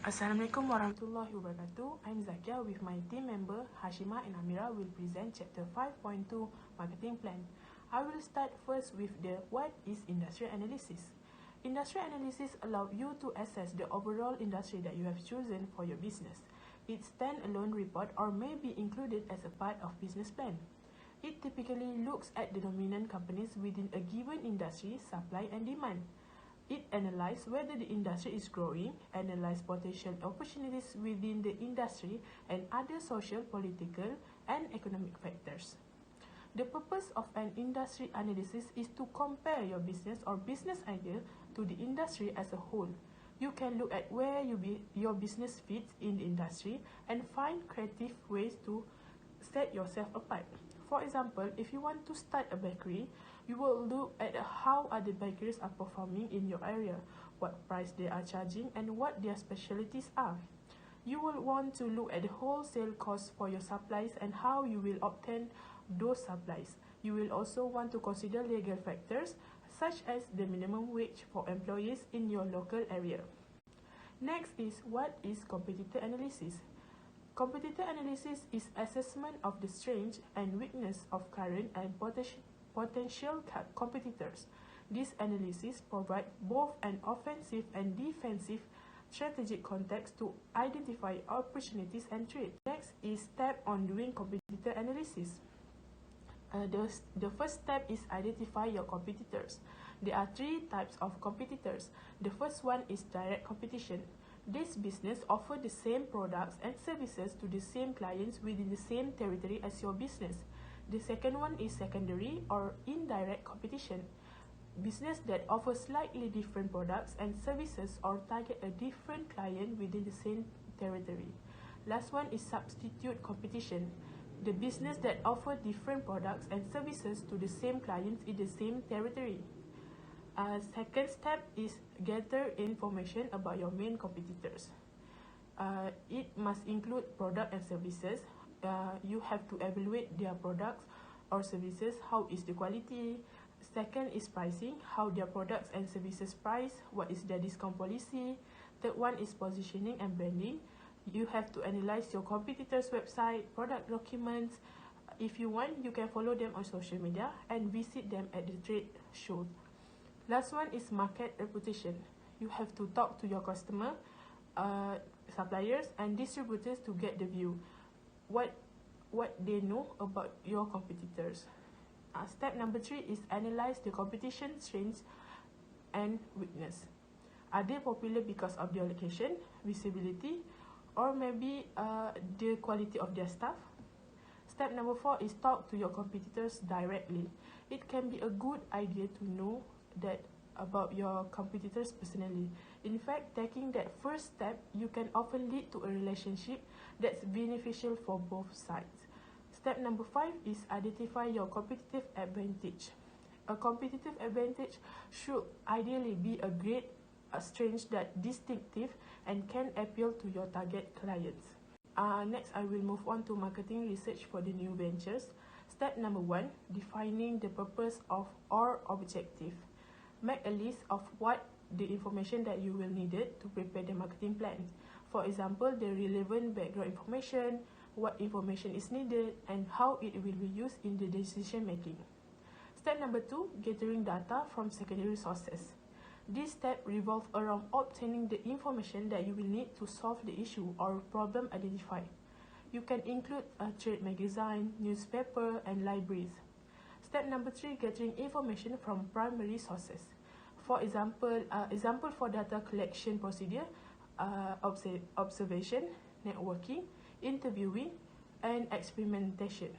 Assalamualaikum warahmatullahi wabarakatuh. I'm ZAKIYAH with my team member HASYIMAH and AMIRA will present Chapter 5.2 Marketing Plan. I will start first with the what is industry analysis. Industry analysis allows you to assess the overall industry that you have chosen for your business. It's stand-alone report or may be included as a part of business plan. It typically looks at the dominant companies within a given industry, supply and demand. It analyzes whether the industry is growing, analyzes potential opportunities within the industry, and other social, political, and economic factors. The purpose of an industry analysis is to compare your business or business idea to the industry as a whole. You can look at where your business fits in the industry and find creative ways to set yourself apart. For example, if you want to start a bakery, you will look at how other bakeries are performing in your area, what price they are charging, and what their specialties are. You will want to look at the wholesale cost for your supplies and how you will obtain those supplies. You will also want to consider legal factors such as the minimum wage for employees in your local area. Next is what is competitor analysis. Competitor analysis is assessment of the strengths and weakness of current and potential competitors. This analysis provides both an offensive and defensive strategic context to identify opportunities and threats. Next is step on doing competitor analysis. The first step is identify your competitors. There are three types of competitors. The first one is direct competition. This business offers the same products and services to the same clients within the same territory as your business. The second one is secondary or indirect competition. Business that offer slightly different products and services or target a different client within the same territory. Last one is substitute competition. The business that offer different products and services to the same clients in the same territory. Second step is gather information about your main competitors. It must include product and services. You have to evaluate their products or services. How is the quality? Second is pricing. How their products and services price? What is their discount policy? Third one is positioning and branding. You have to analyze your competitors' website, product documents. If you want, you can follow them on social media and visit them at the trade show. Last one is market reputation. You have to talk to your customer, suppliers, and distributors to get the view. What they know about your competitors. Step number 3 is analyze the competition strengths and weakness. Are they popular because of their location, visibility, or maybe the quality of their staff? Step number 4 is talk to your competitors directly. It can be a good idea to know that about your competitors personally. In fact, taking that first step, you can often lead to a relationship that's beneficial for both sides. Step number 5 is identify your competitive advantage. A competitive advantage should ideally be a great strength that distinctive and can appeal to your target clients. Next, I will move on to marketing research for the new ventures. Step number 1, defining the purpose of or objective. Make a list of what the information that you will need it to prepare the marketing plan. For example, the relevant background information, what information is needed, and how it will be used in the decision making. Step number 2, gathering data from secondary sources. This step revolves around obtaining the information that you will need to solve the issue or problem identified. You can include a trade magazine, newspaper, and libraries. Step number 3, gathering information from primary sources. For example, for data collection procedure, observation, networking, interviewing, and experimentation.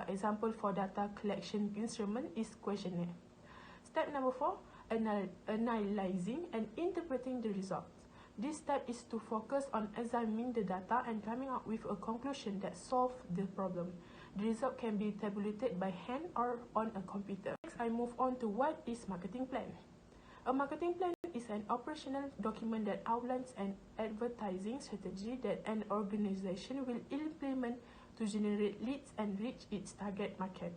Example for data collection instrument is questionnaire. Step number 4, analyzing and interpreting the results. This step is to focus on examining the data and coming up with a conclusion that solves the problem. The result can be tabulated by hand or on a computer. Next, I move on to what is marketing plan. A marketing plan is an operational document that outlines an advertising strategy that an organization will implement to generate leads and reach its target market.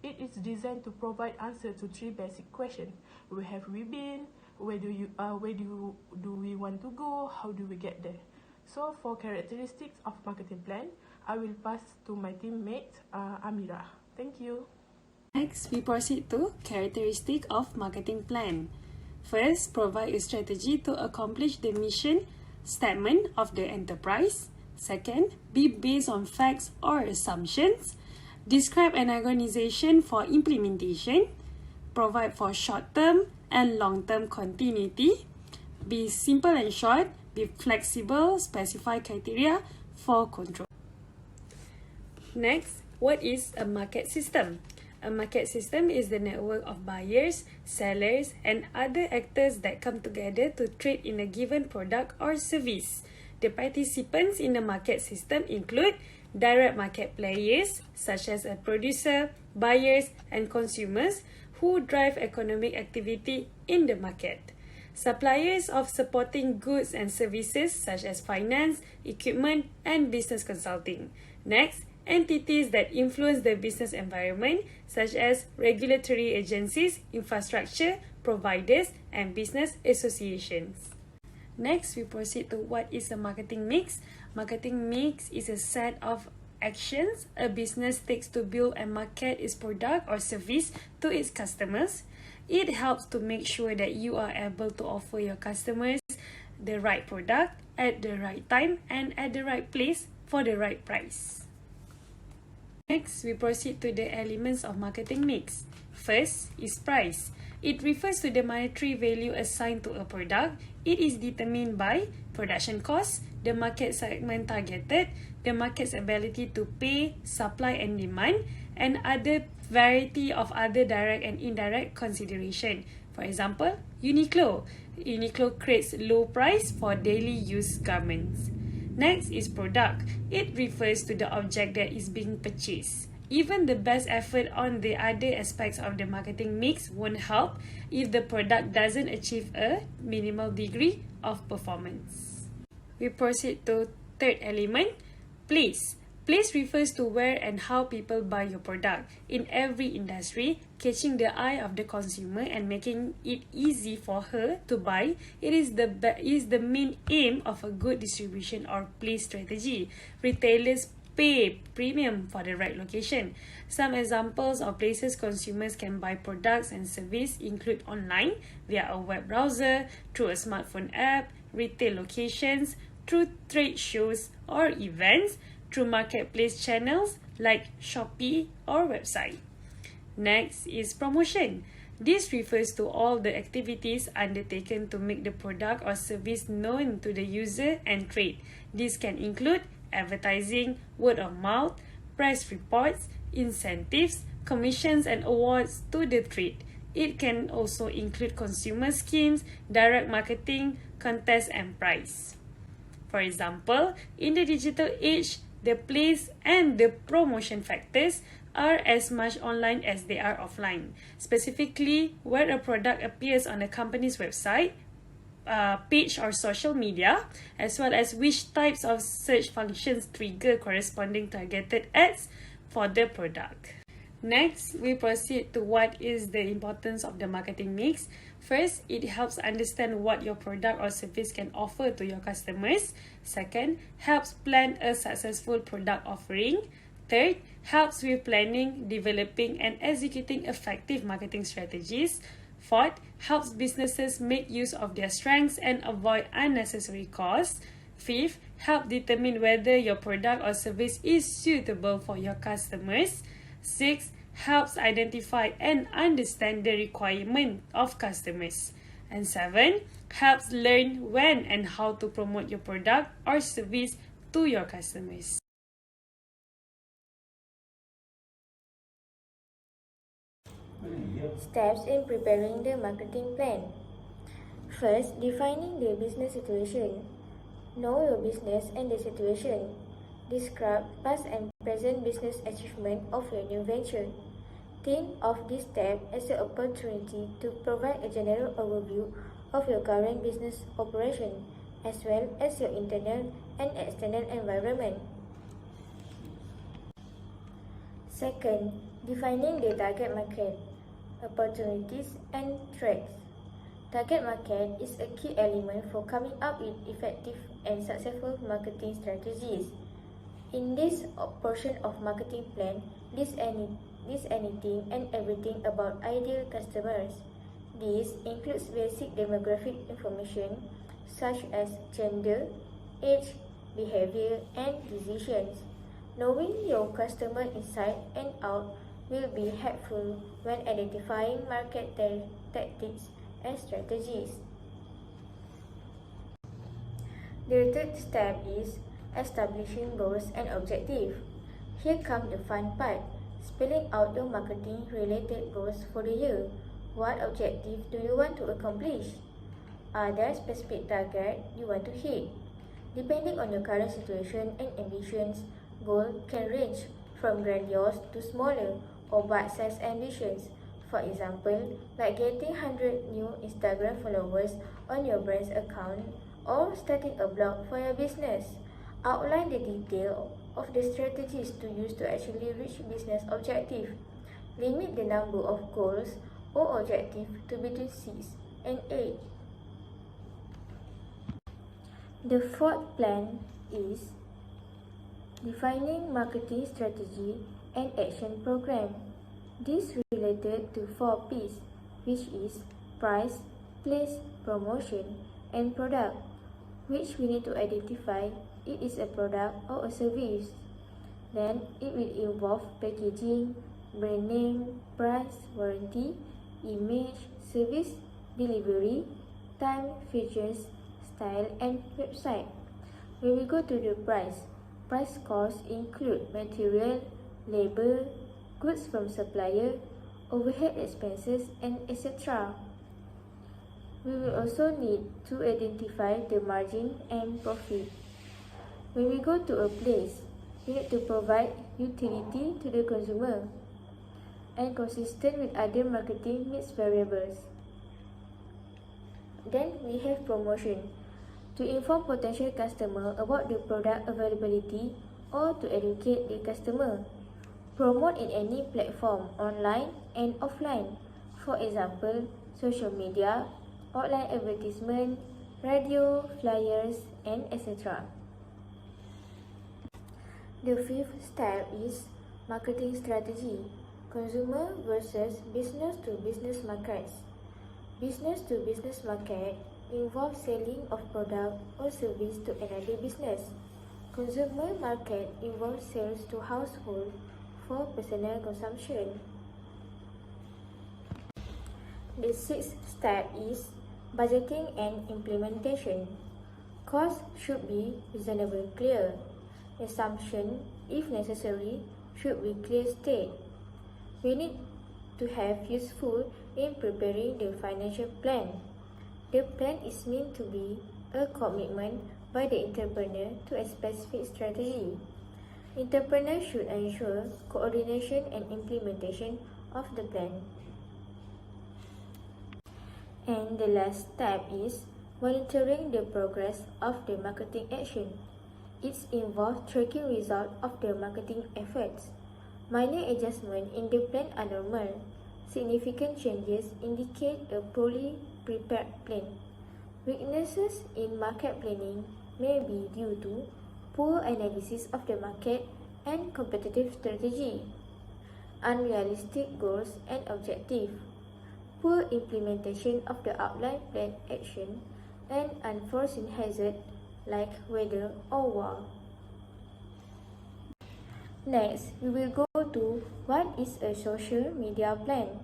It is designed to provide answers to 3 basic questions. Where have we been? where do we want to go, how do we get there. So for characteristics of marketing plan, I will pass to my teammate Amira. Thank you. Next, we proceed to characteristic of marketing plan. First, provide a strategy to accomplish the mission statement of the enterprise. Second, be based on facts or assumptions. Describe an organization for implementation. Provide for short-term and long-term continuity. Be simple and short. Be flexible. Specify criteria for control. Next, what is a market system? A market system is the network of buyers, sellers, and other actors that come together to trade in a given product or service. The participants in the market system include direct market players, such as a producer, buyers, and consumers who drive economic activity in the market. Suppliers of supporting goods and services, such as finance, equipment, and business consulting. Next, entities that influence the business environment, such as regulatory agencies, infrastructure providers, and business associations. Next, we proceed to what is a marketing mix. Marketing mix is a set of actions a business takes to build and market its product or service to its customers. It helps to make sure that you are able to offer your customers the right product at the right time and at the right place for the right price. Next, we proceed to the elements of marketing mix. First is price. It refers to the monetary value assigned to a product. It is determined by production cost, the market segment targeted, the market's ability to pay, supply and demand, and other variety of other direct and indirect consideration. For example, Uniqlo. Uniqlo creates low price for daily use garments. Next is product. It refers to the object that is being purchased. Even the best effort on the other aspects of the marketing mix won't help if the product doesn't achieve a minimal degree of performance. We proceed to third element, place. Place refers to where and how people buy your product. In every industry, catching the eye of the consumer and making it easy for her to buy, it is the main aim of a good distribution or place strategy. Retailers pay premium for the right location. Some examples of places consumers can buy products and services include online, via a web browser, through a smartphone app, retail locations, through trade shows or events, through marketplace channels like Shopee or website. Next is promotion. This refers to all the activities undertaken to make the product or service known to the user and trade. This can include advertising, word of mouth, press reports, incentives, commissions and awards to the trade. It can also include consumer schemes, direct marketing, contests and prize. For example, in the digital age, the place and the promotion factors are as much online as they are offline. Specifically, where a product appears on a company's website, page or social media, as well as which types of search functions trigger corresponding targeted ads for the product. Next, we proceed to what is the importance of the marketing mix. First, it helps understand what your product or service can offer to your customers. Second, helps plan a successful product offering. Third, helps with planning, developing, and executing effective marketing strategies. Fourth, helps businesses make use of their strengths and avoid unnecessary costs. Fifth, help determine whether your product or service is suitable for your customers. Sixth, helps identify and understand the requirement of customers. And seven, helps learn when and how to promote your product or service to your customers. Steps in preparing the marketing plan. First, defining the business situation. Know your business and the situation. Describe past and present business achievement of your new venture. Think of this step as an opportunity to provide a general overview of your current business operation, as well as your internal and external environment. Second, defining the target market, opportunities and threats. Target market is a key element for coming up with effective and successful marketing strategies. In this portion of marketing plan, list anything and everything about ideal customers. This includes basic demographic information such as gender, age, behavior, and decisions. Knowing your customer inside and out will be helpful when identifying market tactics and strategies. The third step is establishing goals and objectives. Here comes the fun part, spelling out your marketing related goals for the year. What objective do you want to accomplish? Are there specific targets you want to hit? Depending on your current situation and ambitions, goals can range from grandiose to smaller or bite-sized ambitions. For example, like getting 100 new Instagram followers on your brand's account or starting a blog for your business. Outline the detail of the strategies to use to actually reach business objective. Limit the number of goals or objectives to between 6 and 8. The fourth plan is defining marketing strategy and action program. This related to 4 P's, which is price, place, promotion, and product, which we need to identify it is a product or a service. Then it will involve packaging, brand name, price, warranty, image, service, delivery, time, features, style, and website. When we go to the price costs include material, labor, goods from supplier, overhead expenses, and etc. We will also need to identify the margin and profit. When we go to a place, we need to provide utility to the consumer and consistent with other marketing mix variables. Then we have promotion, to inform potential customer about the product availability or to educate the customer. Promote in any platform, online and offline. For example, social media, online advertisement, radio, flyers, and etc. The fifth step is marketing strategy, consumer versus business-to-business markets. Business-to-business market involves selling of product or service to another business. Consumer market involves sales to household for personal consumption. The sixth step is budgeting and implementation. Costs should be reasonably clear. Assumption, if necessary, should be clear state. We need to have useful in preparing the financial plan. The plan is meant to be a commitment by the entrepreneur to a specific strategy. Entrepreneur should ensure coordination and implementation of the plan. And the last step is monitoring the progress of the marketing action. It involves tracking results of the marketing efforts. Minor adjustments in the plan are normal. Significant changes indicate a poorly prepared plan. Weaknesses in market planning may be due to poor analysis of the market and competitive strategy, unrealistic goals and objectives, poor implementation of the outline plan action, and unforeseen hazards like weather or war. Next, we will go to what is a social media plan.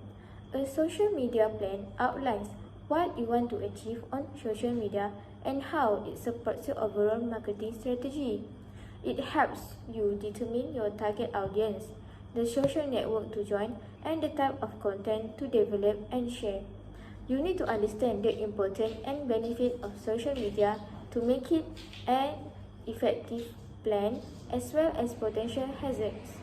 A social media plan outlines what you want to achieve on social media and how it supports your overall marketing strategy. It helps you determine your target audience, the social network to join, and the type of content to develop and share. You need to understand the importance and benefit of social media to make it an effective plan as well as potential hazards.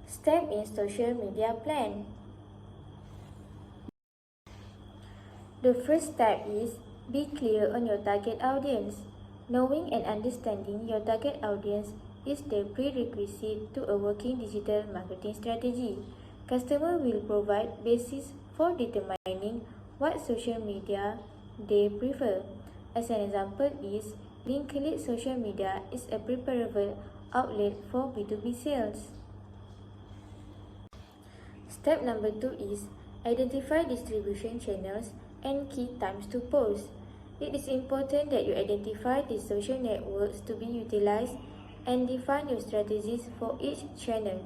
Step in social media plan. The first step is be clear on your target audience. Knowing and understanding your target audience is the prerequisite to a working digital marketing strategy. Customer will provide basis for determining what social media they prefer. As an example is, link-lit social media is a preferable outlet for B2B sales. Step number 2 is identify distribution channels and key times to post. It is important that you identify the social networks to be utilized and define your strategies for each channel.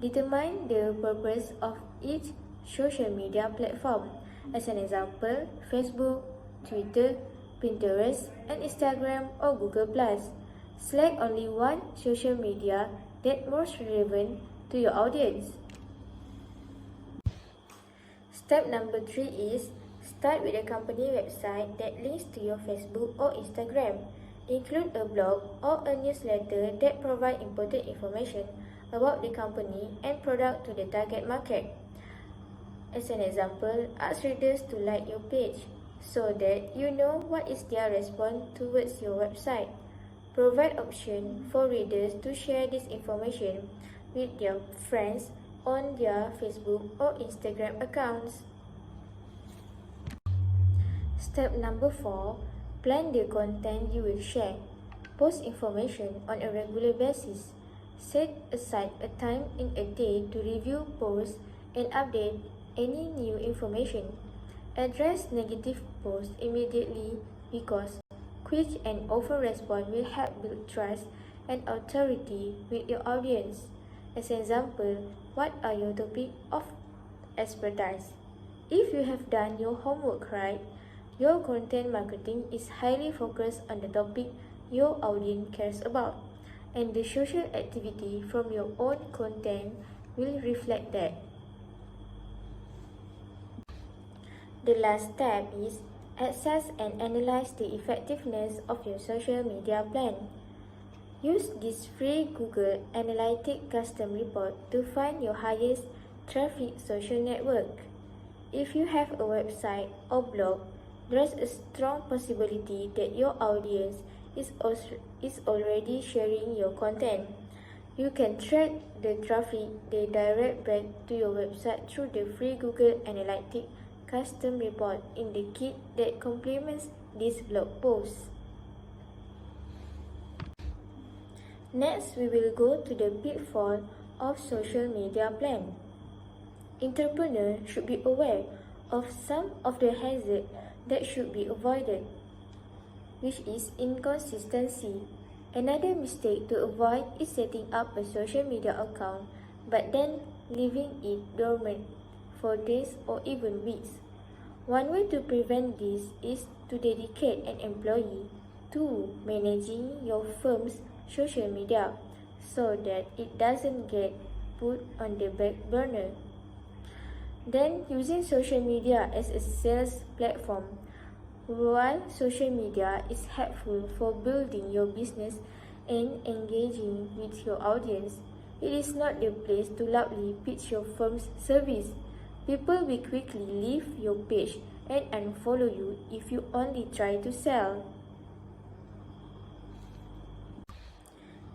Determine the purpose of each social media platform. As an example, Facebook, Twitter, Pinterest, and Instagram or Google+. Select only one social media that most relevant to your audience. Step number 3 is start with a company website that links to your Facebook or Instagram. Include a blog or a newsletter that provide important information about the company and product to the target market. As an example, ask readers to like your page so that you know what is their response towards your website. Provide option for readers to share this information with their friends on their Facebook or Instagram accounts. Step number 4, plan the content you will share. Post information on a regular basis. Set aside a time in a day to review posts and update any new information. Address negative posts immediately because quick and open response will help build trust and authority with your audience. As an example, what are your topic of expertise? If you have done your homework right, your content marketing is highly focused on the topic your audience cares about, and the social activity from your own content will reflect that. The last step is assess and analyze the effectiveness of your social media plan. Use this free Google Analytics custom report to find your highest traffic social network. If you have a website or blog, there is a strong possibility that your audience is already sharing your content. You can track the traffic they direct back to your website through the free Google Analytics custom report in the kit that complements this blog post. Next, we will go to the pitfall of social media plan. Entrepreneurs should be aware of some of the hazards that should be avoided, which is inconsistency. Another mistake to avoid is setting up a social media account but then leaving it dormant for days or even weeks. One way to prevent this is to dedicate an employee to managing your firm's social media so that it doesn't get put on the back burner. Then, using social media as a sales platform. While social media is helpful for building your business and engaging with your audience, it is not the place to loudly pitch your firm's service. People will quickly leave your page and unfollow you if you only try to sell.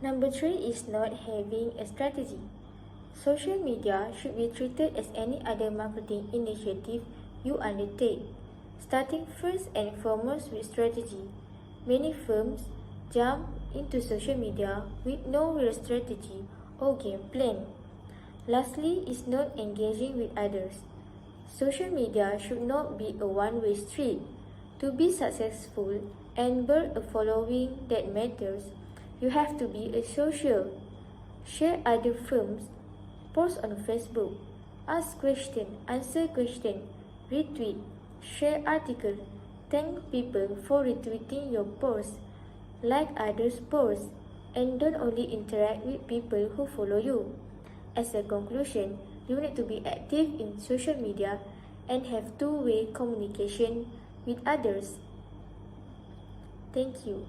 Number 3 is not having a strategy. Social media should be treated as any other marketing initiative you undertake, starting first and foremost with strategy. Many firms jump into social media with no real strategy or game plan. Lastly is not engaging with others. Social media should not be a one-way street. To be successful and build a following that matters, you have to be a social. Share other firms, post on Facebook, ask question, answer question, retweet, share article, thank people for retweeting your post, like others' posts, and don't only interact with people who follow you. As a conclusion, you need to be active in social media and have two-way communication with others. Thank you.